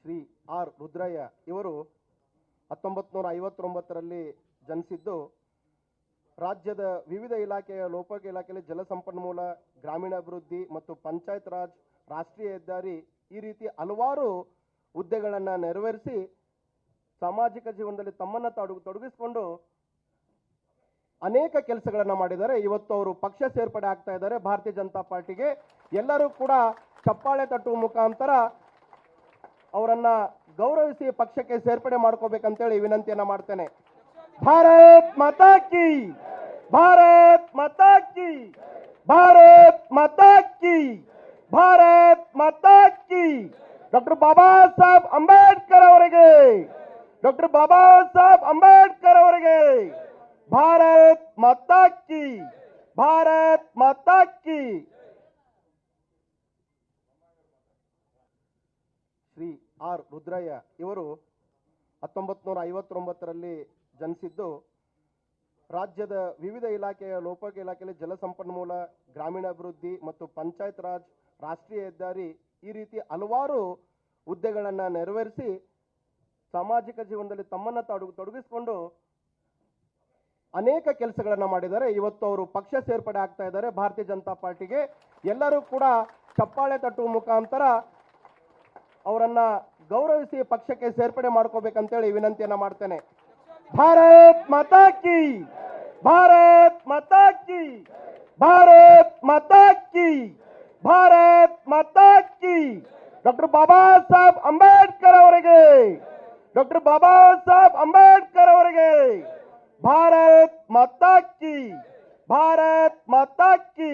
Shri R Rudrayya ಇವರು 1959ರಲ್ಲಿ ಜನಿಸಿದ್ದು ರಾಜ್ಯದ ವಿವಿಧ ಇಲಾಖೆಯ ಲೋಕೋಪಯೋಗಿ ಇಲಾಖೆಯಲ್ಲಿ ಜಲಸಂಪನ್ಮೂಲ, ಗ್ರಾಮೀಣಾಭಿವೃದ್ಧಿ ಮತ್ತು ಪಂಚಾಯತ್ ರಾಜ್, ರಾಷ್ಟ್ರೀಯ ಹೆದ್ದಾರಿ ಈ ರೀತಿ ಹಲವಾರು ಹುದ್ದೆಗಳನ್ನು ನೆರವೇರಿಸಿ ಸಾಮಾಜಿಕ ಜೀವನದಲ್ಲಿ ತಮ್ಮನ್ನು ತೊಡಗಿಸಿಕೊಂಡು ಅನೇಕ ಕೆಲಸಗಳನ್ನು ಮಾಡಿದ್ದಾರೆ. ಇವತ್ತು ಅವರು ಪಕ್ಷ ಸೇರ್ಪಡೆ ಆಗ್ತಾ ಇದ್ದಾರೆ ಭಾರತೀಯ ಜನತಾ ಪಾರ್ಟಿಗೆ. ಎಲ್ಲರೂ ಕೂಡ ಚಪ್ಪಾಳೆ ತಟ್ಟುವ ಮುಖಾಂತರ ಅವರನ್ನ ಗೌರವಿಸಿ ಪಕ್ಷಕ್ಕೆ ಸೇರ್ಪಡೆ ಮಾಡ್ಕೋಬೇಕಂತೇಳಿ ವಿನಂತಿಯನ್ನ ಮಾಡ್ತೇನೆ. ಭಾರತ್ ಮಾತಾ ಕಿ, ಭಾರತ್ ಮಾತಾ ಕಿ, ಭಾರತ್ ಮಾತಾ ಕಿ, ಭಾರತ್ ಮಾತಾ ಕಿ. ಡಾಕ್ಟರ್ ಬಾಬಾ ಸಾಹೇಬ್ ಅಂಬೇಡ್ಕರ್ ಅವರಿಗೆ, ಡಾಕ್ಟರ್ ಬಾಬಾ ಸಾಹೇಬ್ ಅಂಬೇಡ್ಕರ್ ಅವರಿಗೆ ಭಾರತ್ ಮಾತಾ ಕಿ, ಭಾರತ್ ಮಾತಾ ಕಿ. ಶ್ರೀ ಆರ್ ರುದ್ರಯ್ಯ ಇವರು 1959ರಲ್ಲಿ ಜನಿಸಿದ್ದು ರಾಜ್ಯದ ವಿವಿಧ ಇಲಾಖೆಯ ಲೋಕೋಪಯೋಗಿ ಇಲಾಖೆಯಲ್ಲಿ ಜಲಸಂಪನ್ಮೂಲ, ಗ್ರಾಮೀಣಾಭಿವೃದ್ಧಿ ಮತ್ತು ಪಂಚಾಯತ್ ರಾಜ್, ರಾಷ್ಟ್ರೀಯ ಹೆದ್ದಾರಿ ಈ ರೀತಿ ಹಲವಾರು ಹುದ್ದೆಗಳನ್ನು ನೆರವೇರಿಸಿ ಸಾಮಾಜಿಕ ಜೀವನದಲ್ಲಿ ತಮ್ಮನ್ನು ತೊಡಗಿಸಿಕೊಂಡು ಅನೇಕ ಕೆಲಸಗಳನ್ನು ಮಾಡಿದ್ದಾರೆ. ಇವತ್ತು ಅವರು ಪಕ್ಷ ಸೇರ್ಪಡೆ ಆಗ್ತಾ ಇದ್ದಾರೆ ಭಾರತೀಯ ಜನತಾ ಪಾರ್ಟಿಗೆ. ಎಲ್ಲರೂ ಕೂಡ ಚಪ್ಪಾಳೆ ತಟ್ಟುವ ಮುಖಾಂತರ ಅವರನ್ನ ಗೌರವಿಸಿ ಪಕ್ಷಕ್ಕೆ ಸೇರ್ಪಡೆ ಮಾಡ್ಕೋಬೇಕಂತೇಳಿ ವಿನಂತಿಯನ್ನ ಮಾಡ್ತೇನೆ. ಭಾರತ್ ಮಾತಾ ಕಿ, ಭಾರತ್ ಮಾತಾ ಕಿ, ಭಾರತ್ ಮಾತಾ ಕಿ, ಭಾರತ್ ಮಾತಾ ಕಿ. ಡಾಕ್ಟರ್ ಬಾಬಾ ಸಾಹೇಬ್ ಅಂಬೇಡ್ಕರ್ ಅವರಿಗೆ, ಡಾಕ್ಟರ್ ಬಾಬಾ ಸಾಹೇಬ್ ಅಂಬೇಡ್ಕರ್ ಅವರಿಗೆ ಭಾರತ್ ಮಾತಾ ಕಿ, ಭಾರತ್ ಮಾತಾ ಕಿ.